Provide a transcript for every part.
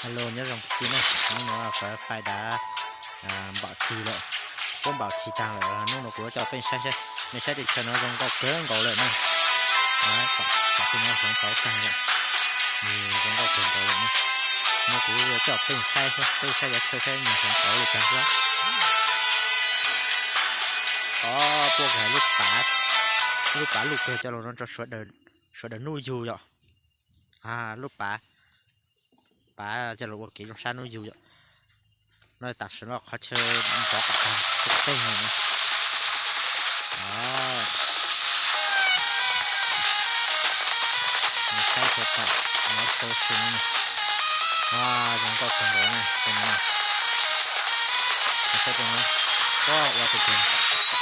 Alo nhớ dòng tin này nhưng nó là phải đã bảo trì lại cũng bảo trì tăng lại là nó của cho bên sai sai mình sẽ để cho nó dòng có cứng gỗ lại này đấy tạo cái nó không có tăng lại nhiều dòng có cứng gỗ lại này nó của cho bên sai để chơi sai mình không có được tăng quá có buộc cái lúc bả lúc cho nó cho sửa đợt nuôi dù rồi lúc bả cho nó cái trong san nuôi dù rồi nó tạo sự nó khó chơi có cả cái tên này đó nó sai thật cả nó sâu xuống này chúng có phần đó này cái này nó sẽ cho nó có qua từ từ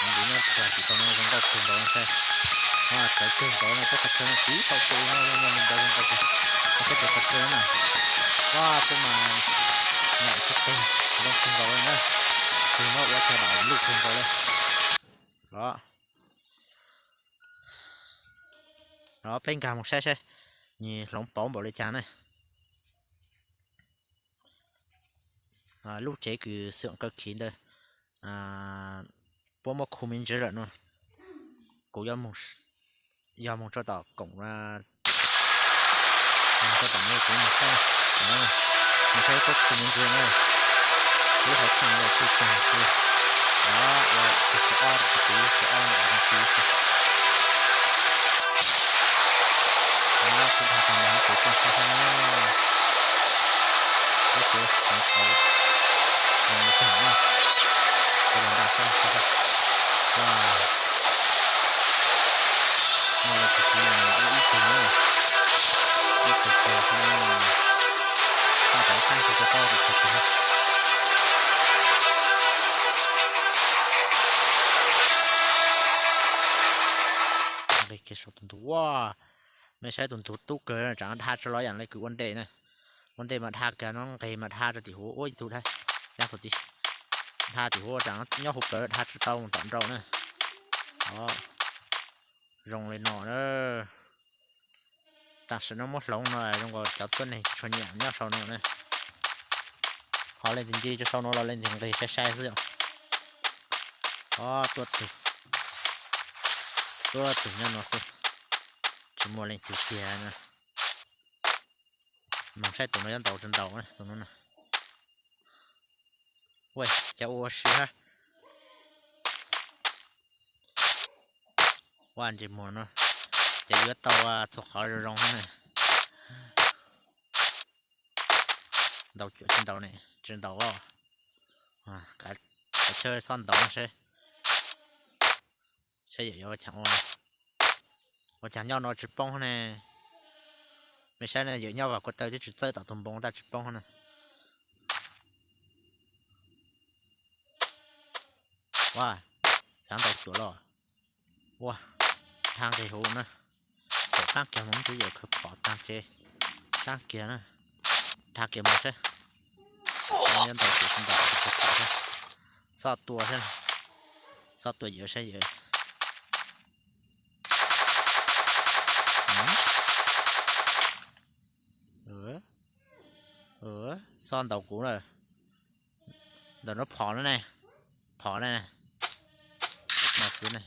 nó bị nó trả chỉ cho nó chúng có phần đó này cái phần đó này có thật nó tí sau khi nó mình đâu chúng có nó sẽ thật hơn này cái mà nhẹ chút tên nó phần đó này thì nó có thể bảo lúc phần đó này đó bên cả một xe nhìn lóng bóng bỏ lên chán này lúc chế cứ sượng cơ khí đây bố một khu mình chế rồi luôn cũng do một cho tỏ cổng ra cho tỏ nghe cũng một xe mình thấy có khu mình chế này lúc phải thằng là khu càng kia là cái o cái tí cái o này là tí cũng thành công đó của con sao nó chưa thành xấu mình chẳng nha cái đó là sao mà là thực sự là ít tiền nữa ít tiền kia xong ta phải tăng cho to được thực sự đây cái số tuần thủไม่ใช่ตุนตุ๊กเกินจังท่าจะร้อยอย่างไรคือวันเดย์นะวันเดย์มาท่าแกน้องเกย์มาท่าจะติหัวโอ้ยถูกได้ยังสุดที่ท่าติหัวจังย่อหุบเกินท่าจะเต้าตอนเราเนี่ยรองเลยหน่อเนอะแต่ฉันน้องมดลงหน่อยรองก็จับต้นnàyชนอย่างย่อsau nữaเนี่ยเขาเล่นจริงๆจะsau nữaเราเล่นอย่างไรใช่ๆสิตัวเนี่ยเนาะchỉ mua lên từ kia nè mình sẽ tụi nó dán tàu trên đầu này tụi nó nè ui cháu ô xí ha quan chỉ mua nó chạy dưới tàu thuộc khỏi rồi rong này đầu chuyện trên đầu cả chơi son tàu sẽ dễ cho chẳng qua và chẳng nhau nó chụp bông này mình sẽ là giữa nhau và có tới chụp chơi tạo thùng bông ta chụp bông này sáng tạo chỗ rồi thang thì hú nữa chỗ khác kia muốn chú giờ cực khó tăng chế khác kia nữa thang kia một thế nhân tạo chỗ sinh tạo cực khó thế sao tuổi giờ sẽ giờ son tàu cũ rồi rồi nó phỏ nữa này này một thứ này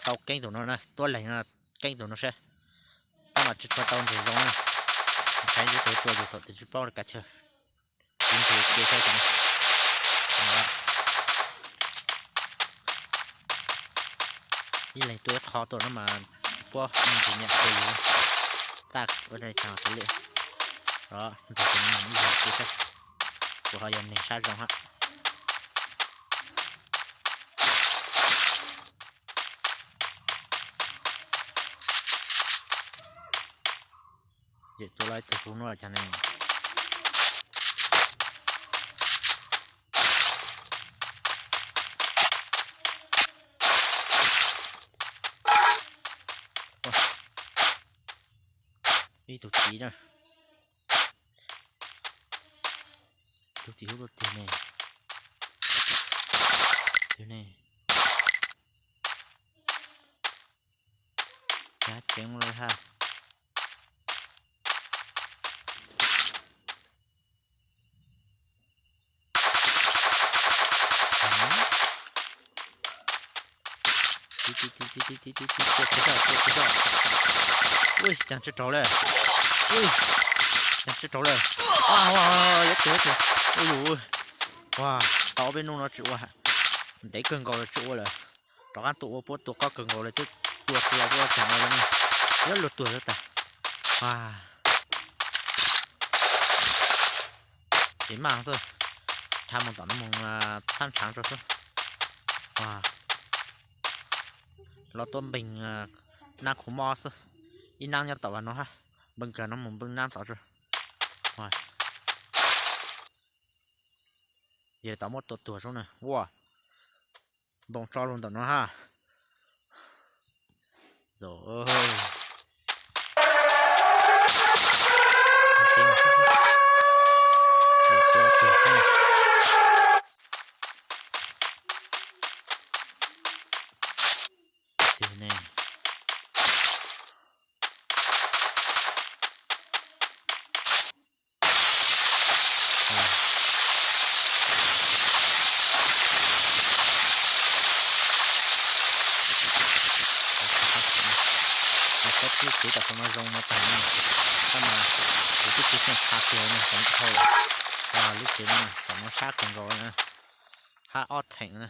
tàu kênh tụi nó này tôi lấy là kênh tụi nó sẽ ta mà chụp vào tàu thì giống này thấy như thế tôi rồi thì chụp bao cả trời chính thế kia sai cái này như này tôi khó tụi nó mà qua mình chỉ nhận từ ta có thể chào cái liệu đó thì mình như vậy kia của họ dần này sai rộng ha vậy tôi lấy từ phú nó là cho nên đi tụt tí nè tụt tí hút được tiền này Cá chén rồi ha. Ui, chẳng chết trâu lên. Ui, chẳng chết trâu lên. Wow, rất tuyệt rồi. Ui ui. Wow, tao bên nó chịu à. Để cưng gọi là chịu rồi. Đó ăn tụ bố tụ có cưng gọi là chứ. Tụ là bố chẳng rồi nè. Rất lụt tuổi rất ta. Wow. Chỉ mang thôi. Tham một tấm mong tham trắng rồi thôi. Wow. Nó tôm bình năng khổ mò thôi. Ý năng nhân tàu vào nó ha. Bưng cả nó mong bưng năng tàu rồi. Wow. Giờ tao một tuổi rồi này. Wow. Bông cho luôn tao nó ha. Rồi ơi. Chỉ tập nó rong nó tàn này, sao mà cái chuyện khác rồi này cũng thôi, lúc chuyện này nó sát còn rồi nè, hát ót thành nè,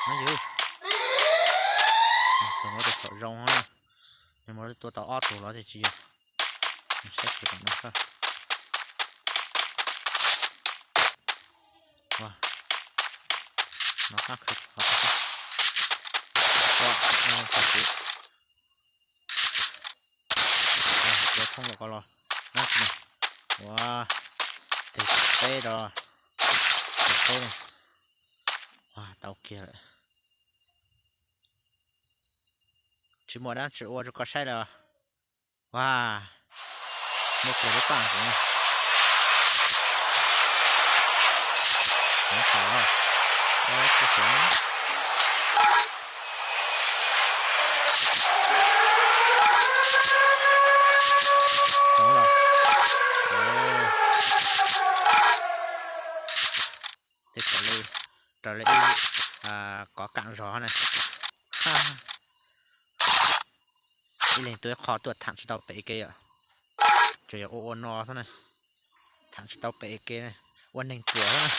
nó dữ, còn nó được thợ rong ha, nhưng mà tôi tao ót rồi nó thì chi, mình xét được nó sao, wow, nó khác cực, không được rồi, nát này, wow, thịt tê rồi, thịt tê này, wow, tao kia lại, chỉ một đám chữ ô cho có sai rồi, wow, một cái đấy bằng của này, nó khó rồi, đấy cái gì đúng rồi. Tiếp trở lại có cạn gió này. Đi lên tôi khó tuột thẳng cho tàu bể kia ạ. Trời ô no thế này. Thẳng cho tàu bể kia này. Quân nền tuổi này.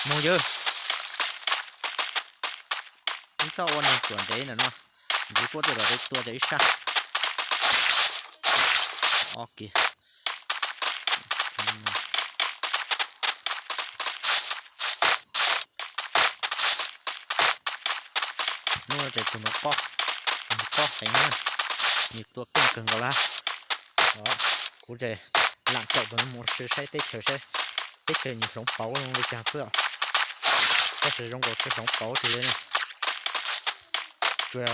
Mua dư. Lý sao quân nền tuổi đấy là nó. Chỉ có được ở đây tua đấy sao. Ok. Nó chạy tụi nó có thành nữa. Nhiệt tua cưng vào lá. Đó. Cú chạy làm chậu với một sự say tết chờ nhiều sống báu luôn với chàng xưa. Có sử dụng của sống báu thì đây này. Rồi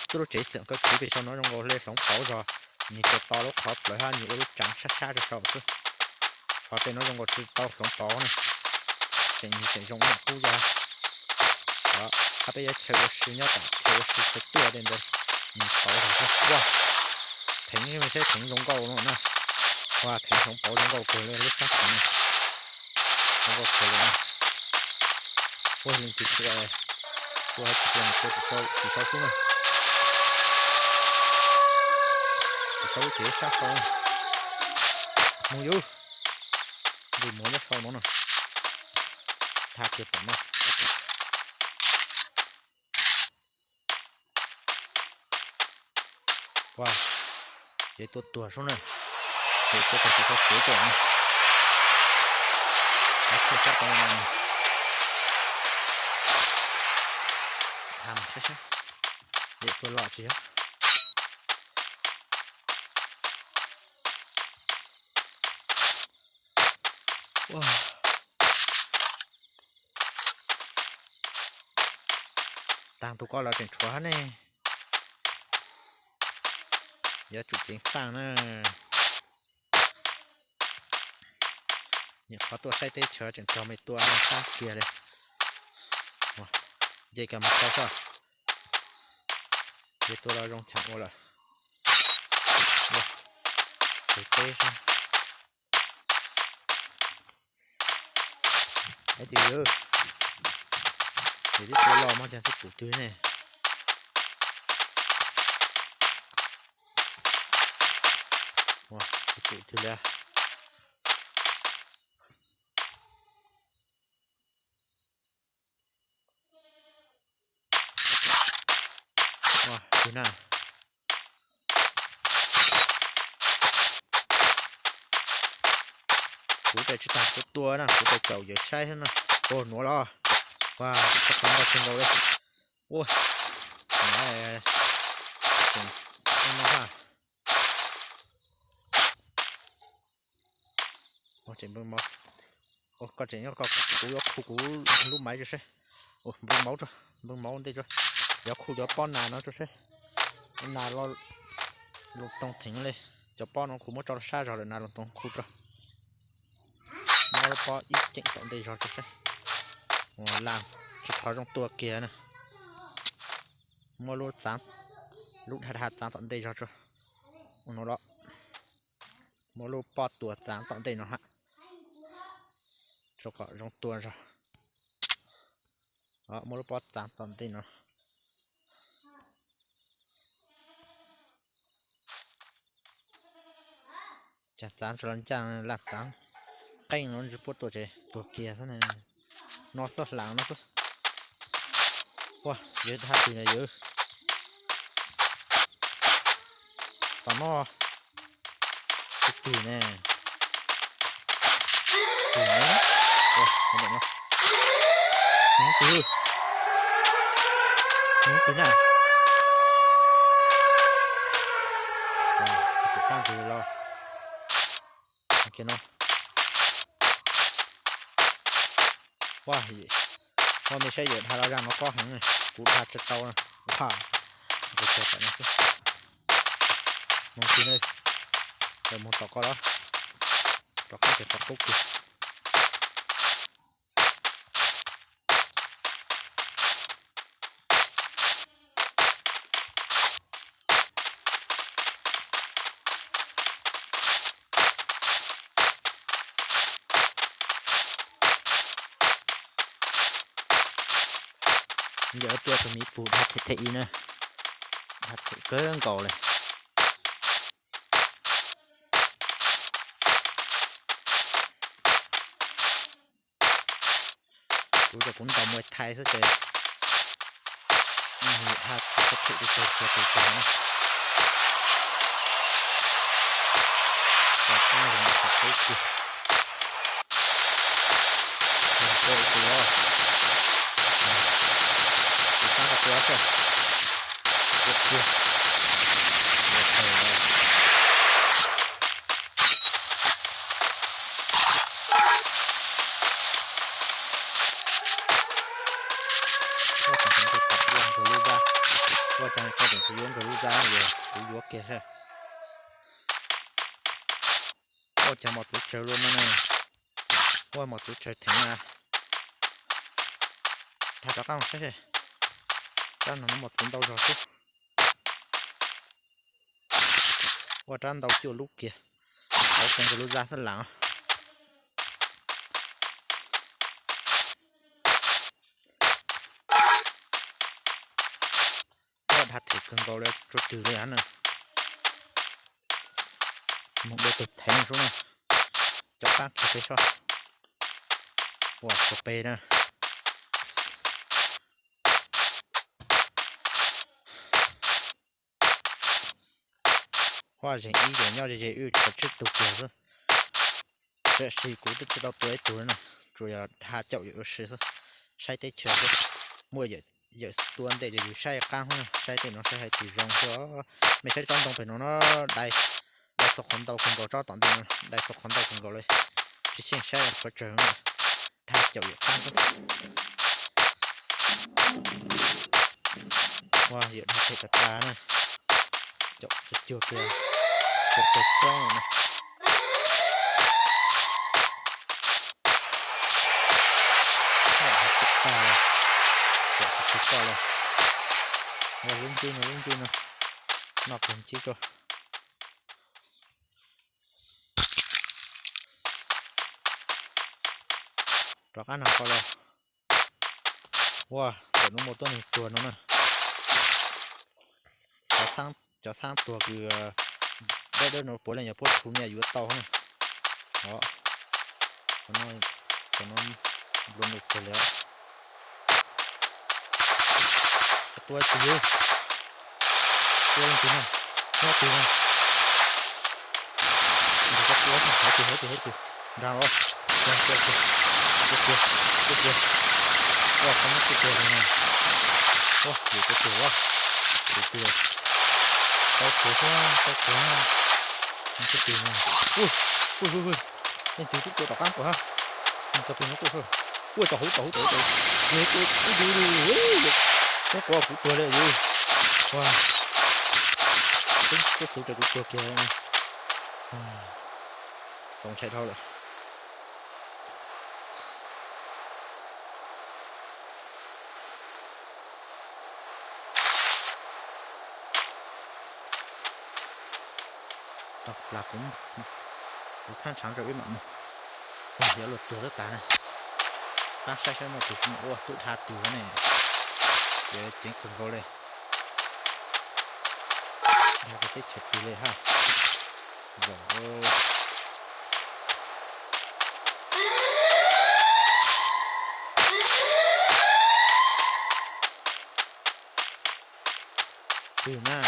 tôi chế sưởng các thứ về sau nó trong gọi lên sống báu rồi. Nhìn cho to lúc khó lại ha nhiều lúc trắng xa được sau chứ. Có tên nó trong gọi to sống báu này. Sẽ dùng một khu ra. Đó. Bây giờ chơi một sự nhớ chơi một sự tua đến đây. Nhìn báu rồi. Wow. Thỉnh mình sẽ thỉnh giống câu nữa nè. Wow, thỉnh sống báu giống câu cười lên lúc khác này. Giống câu cười lên. Ôi, linh thịt của này. Tôi chỉ sau xuống này. Chỉ sau chỉ sát sau này. Mua vô. Vì muốn nó sau nó nè. Tha kiệt tầm này. Wow. Để tôi tua xuống này. Để tôi có chỉ sau kế tuổi này. Nó không sát con này. Tham chết. Để tôi lọ chứ. Wow. Đang tụi con là chuyện chóa này. Giờ chủ chính sang nè. Những khó tôi say tê chờ chuyện cho mấy tua sang kia đây. Wow. dây cả một sao sao dây tôi là rong chẳng qua là để tê sao ấy thì ơ để tôi lo mà chẳng thích củ tươi này wow củ tươi ra wow thế nào củ tươi chỉ tặng cái tua nè củ tươi chậu giờ sai hết nè ô nó lo wow chắc chắn là trên đầu đây ui này nó ha ô chỉ bưng máu ô có chỉ nó có cú lúc máy rồi ô bưng máu đây rồi giờ khu giờ pon nào nó rồi nào lo lục tông thỉnh lên giờ pon nó khu mất cho xa rồi nào lục tông khu rồi nó có ít chỉnh tổng đây rồi làm chỉ tháo trong tua kia nè mua lúa trắng lúc hạt trắng tận đây rồi nó đó mua lúa po tua trắng tận đây nó hả cho cả trong tua rồi đó mua lúa po trắng tận đây nó chả trắng cho trắng là trắng canh nó chỉ po tua kia thế này nó sốt láng nó sốt wow dễ thắt thì này dữ tao nó tùy nè tùy nè wow không được nó tùy nè wow chỉ có can tùy lo ok nó wow gì hôm nay sẽ dựa thay ra nó có hẳn này cú thả chết tàu này wow được chết tại nó chứ mong xin ơi rồi một tàu có đó tàu không thể tàu tốt kìa giờ tôi phải phụ hạt thị nè hạt thị cỡ cầu này tôiจะcũng tàu mùi thay sẽ chơi hạt thị đi chơi chơi từ từ này và cái này là hạt thị kìa tôi từ đó quá trời được chưa được rồi có thể được tập luôn từ lưu ra qua trang có thể sử dụng từ lưu ra rồi từ vô kia ha có chẳng một chút chơi luôn này qua một chút chơi thỉnh là thay cho các bạn xem nó một phần đầu rồi chứ qua trang đầu chiều lúc kìa đầu phần của lúc ra rất lặng qua đặt thì cần cầu lên rồi từ đây ăn này một đôi tụt thèm xuống này cho bác thì thấy sao wow cà phê nè hoa rèn ý để nhau để ưu cho chút tục kia thôi sẽ xì cú tức cho tuổi này rồi là hạ chậu dự xì thôi sai tới chờ thôi mua giờ tuần để dự sai căng hơn sai thì nó sẽ hay chỉ rong cho mình sẽ trong phải nó đầy sọc con đầu cho toàn tiền đầy sọc con đầu con đầu lên chỉ xem sai là phải chờ nữa hạ chậu dự căng thôi hoa giờ hạ thịt cá này chậu chưa kìa cực con này chụp qua rồi lên chi nó nọc lên chi cho trọc ăn nào qua rồi wow tụi nó một tuần này tuần nó nè cho sang tuần cứ đây nó bố là nhà bố chú nhà dưới tàu này đó nó luôn được rồi léo tôi chỉ vô tôi chỉ này nó chỉ này nó có tôi hết rồi ra rồi kìa wow không có kìa này wow gì cái kìa wow kìa tao kìa những cái kìa này ui nên chú tôi đọc ăn của ha mình tập nó cũng thôi ui tao hú ghê ui nó qua phụ tôi đây gì wow cái phụ trợ của kìa này không chạy thôi rồi là cũng sang sáng rồi mà không hiểu luật từ tất cả này ta sai một từ cũng ô tự tha từ này để chính cần vô đây đây cái chết từ đây ha rồi từ na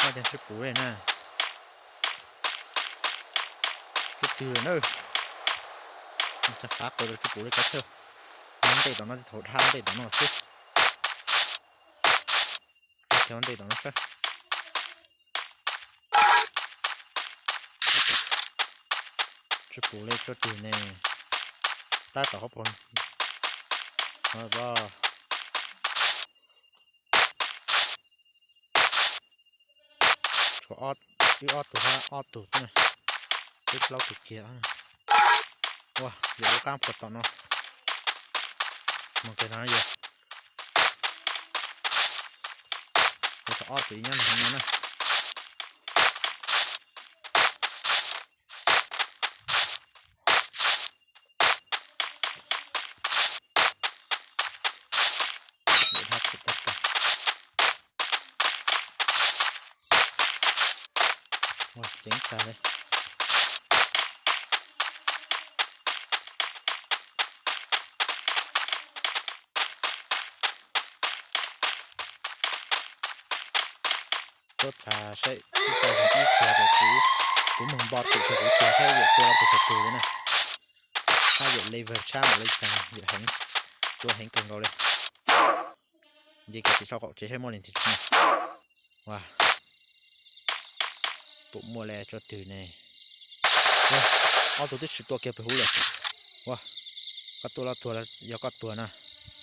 nó chẳng sẽ cũ đây nè cái từ nữa chắc phát rồi cái cũ đấy cách thôi vấn đề đó nó thổi than vấn đề đó nó xích cái vấn đề đó nó sao cái cũ lấy cho từ này ta tỏ hấp hồn rồi ba cho ót cái ót từ ha ót từ này cái lâu từ kia wow giờ có cam phật nó một cái nói gì cái cho ót tí nhá này nè để hát cái tất cả wow chính cả đây tốt là sẽ chúng ta phải ít chờ được cũng mong bọt tự thực chờ theo việc tôi là tự từ này hai việc lever sang một lên càng việc hành tôi hành cần vào đây gì cả thì sau cậu chế thêm một lần thì này wow bụng mua lẹ cho từ này wow tôi thích sự tua kia phải hú rồi wow các tua là do các tua nè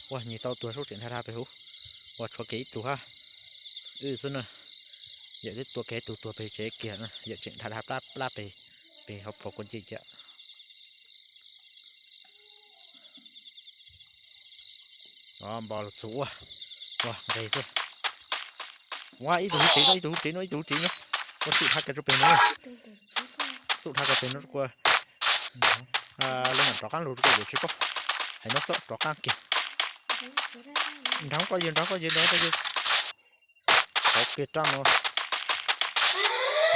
wow nhìn tao tua số tiền hai phải hú wow cho kỹ tua ha xuân nè giờ cái tua kế tua về chế kia nè giờ chuyện thật hấp láp về học phổ quân chị ạ đó bò lột số à wow đây rồi wow ý tưởng chỉ nó có sự thắc cái bên nữa sự thắc cái bên nó qua lên mặt trọc ăn luôn cái gì chứ có hay nó sợ trọc ăn kìa đóng có gì ok trăm rồi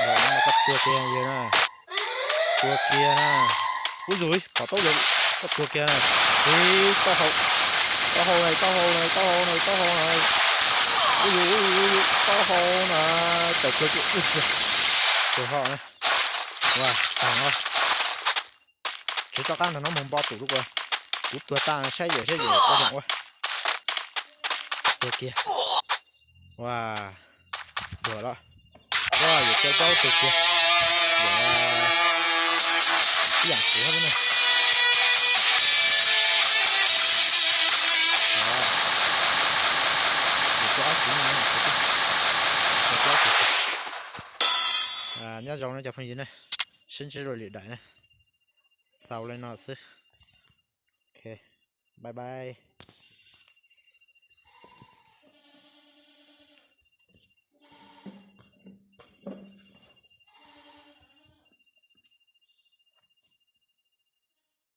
mà cắt tua kia gì nè ui rồi bỏ tao được cắt tua kia này đi tao hồ này ui tao hồ này tại cái ui họ này wow thằng ơi chỉ cho các nó mồm bao tủ lúc rồi cút tua ta xây dở quan trọng quá tua kia wow vừa đó wow giờ chơi bao tủ kia cái dạng của nó này nhớ dòng nó chụp hình gì này xin rồi liệt đại này sau lên nó xứ ok bye bye